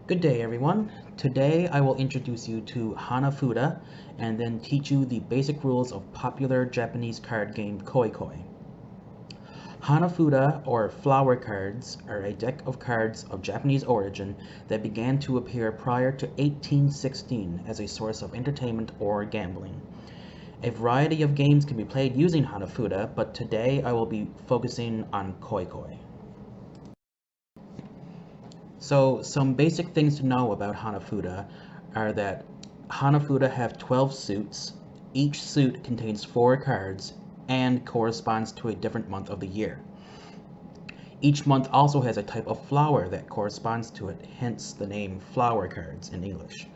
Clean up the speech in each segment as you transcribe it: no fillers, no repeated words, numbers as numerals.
Good day, everyone. Today I will introduce you to Hanafuda and then teach you the basic rules of popular Japanese card game Koi Koi. Hanafuda, or flower cards, are a deck of cards of Japanese origin that began to appear prior to 1816 as a source of entertainment or gambling. A variety of games can be played using Hanafuda, but today I will be focusing on Koi Koi. So some basic things to know about Hanafuda are that Hanafuda have 12 suits. Each suit contains 4 cards and corresponds to a different month of the year. Each month also has a type of flower that corresponds to it, hence the name flower cards in English.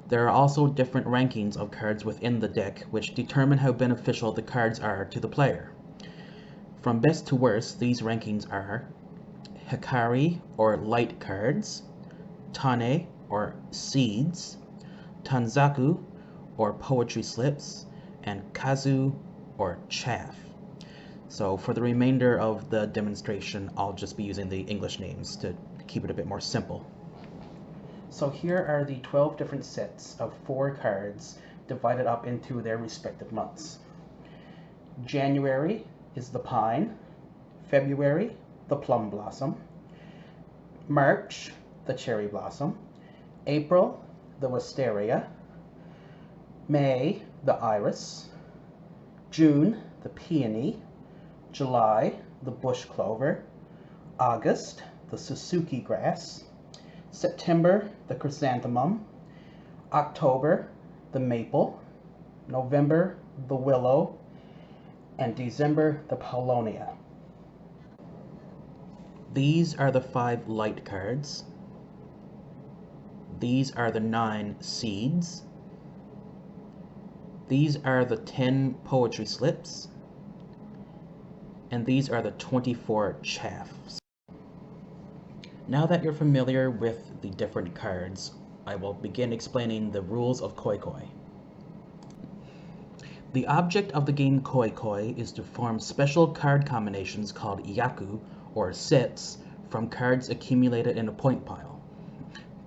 There are also different rankings of cards within the deck which determine how beneficial the cards are to the player. From best to worst, these rankings are Hikari, or light cards, Tane, or seeds, Tanzaku, or poetry slips, and Kazu, or chaff. So for the remainder of the demonstration, I'll just be using the English names to keep it a bit more simple. So here are the 12 different sets of 4 cards divided up into their respective months. January is the pine, February, the plum blossom, March, the cherry blossom, April, the wisteria, May, the iris, June, the peony, July, the bush clover, August, the Suzuki grass, September, the chrysanthemum, October, the maple, November, the willow, and December, the paulownia. These are the 5 light cards. These are the 9 seeds. These are the 10 poetry slips. And these are the 24 chaffs. Now that you're familiar with the different cards, I will begin explaining the rules of Koi Koi. The object of the game Koi Koi is to form special card combinations called yaku, or sets, from cards accumulated in a point pile.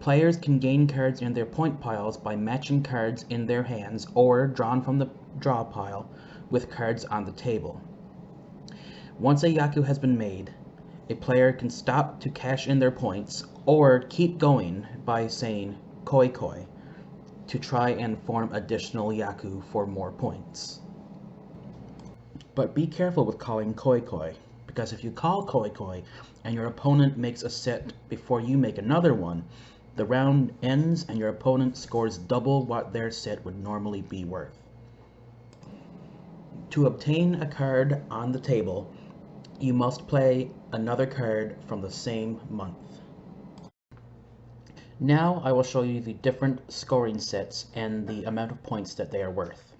Players can gain cards in their point piles by matching cards in their hands or drawn from the draw pile with cards on the table. Once a yaku has been made, a player can stop to cash in their points or keep going by saying Koi Koi to try and form additional yaku for more points. But be careful with calling Koi Koi, because if you call Koi Koi and your opponent makes a set before you make another one, the round ends and your opponent scores double what their set would normally be worth. To obtain a card on the table, you must play another card from the same month. Now I will show you the different scoring sets and the amount of points that they are worth.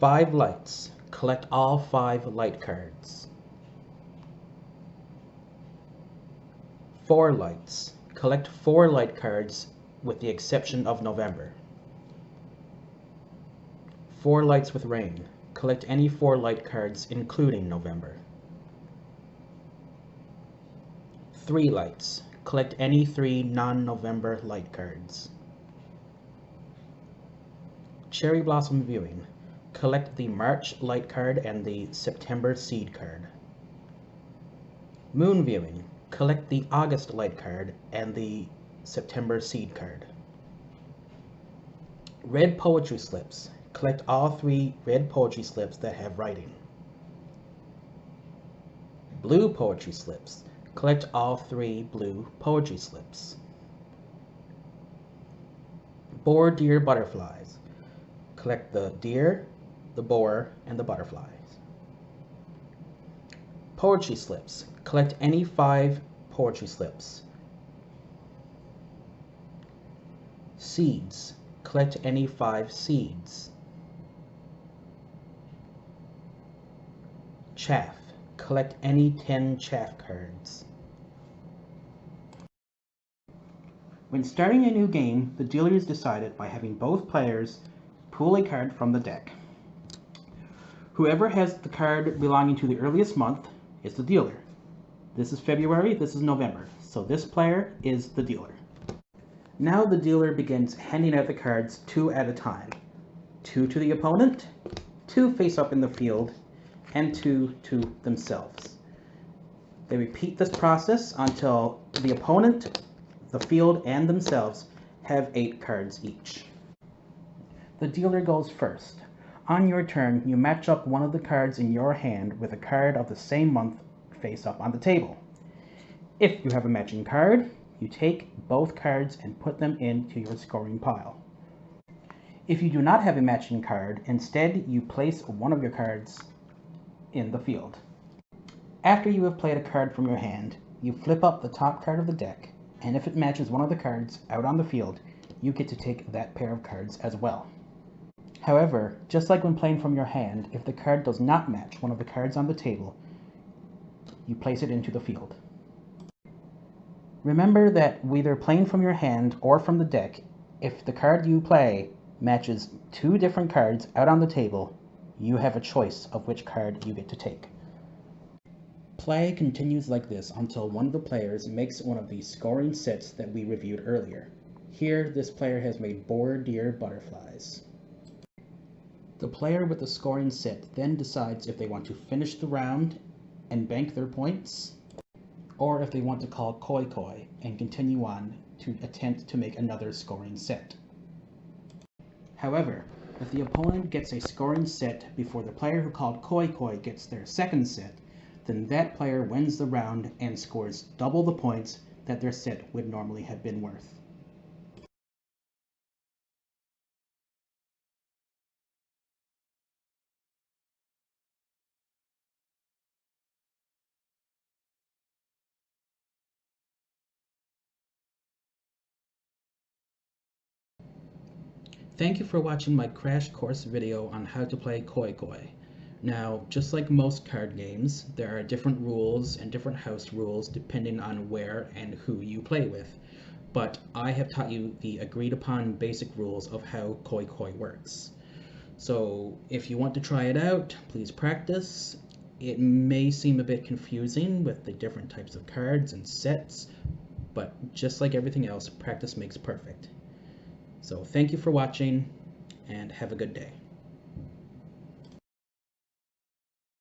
5 lights. Collect all 5 light cards. 4 lights. Collect 4 light cards with the exception of November. 4 lights with rain. Collect any 4 light cards including November. 3 lights. Collect any 3 non-November light cards. Cherry Blossom Viewing. Collect the March light card and the September seed card. Moon Viewing. Collect the August light card and the September seed card. Red Poetry Slips. Collect all 3 red poetry slips that have writing. Blue Poetry Slips. Collect all 3 blue poetry slips. Boar, deer, butterflies. Collect the deer, the boar, and the butterflies. Poetry slips. Collect any 5 poetry slips. Seeds. Collect any 5 seeds. Chaff. Collect any 10 chaff cards. When starting a new game, the dealer is decided by having both players pull a card from the deck. Whoever has the card belonging to the earliest month is the dealer. This is February, this is November. So this player is the dealer. Now the dealer begins handing out the cards 2 at a time. 2 to the opponent, 2 face up in the field, and 2 to themselves. They repeat this process until the opponent, the field, and themselves have 8 cards each. The dealer goes first. On your turn, you match up one of the cards in your hand with a card of the same month face up on the table. If you have a matching card, you take both cards and put them into your scoring pile. If you do not have a matching card, instead you place one of your cards in the field. After you have played a card from your hand, you flip up the top card of the deck, and if it matches one of the cards out on the field, you get to take that pair of cards as well. However, just like when playing from your hand, if the card does not match one of the cards on the table, you place it into the field. Remember that whether playing from your hand or from the deck, if the card you play matches 2 different cards out on the table, you have a choice of which card you get to take. Play continues like this until one of the players makes one of the scoring sets that we reviewed earlier. Here, this player has made boar, deer, butterflies. The player with the scoring set then decides if they want to finish the round and bank their points, or if they want to call koi koi and continue on to attempt to make another scoring set. However, if the opponent gets a scoring set before the player who called koi koi gets their second set, then that player wins the round and scores double the points that their set would normally have been worth. Thank you for watching my crash course video on how to play koi koi. Now, just like most card games, there are different rules and different house rules depending on where and who you play with. But I have taught you the agreed upon basic rules of how koi koi works. So if you want to try it out, please practice. It may seem a bit confusing with the different types of cards and sets, but just like everything else, practice makes perfect. So thank you for watching, and have a good day.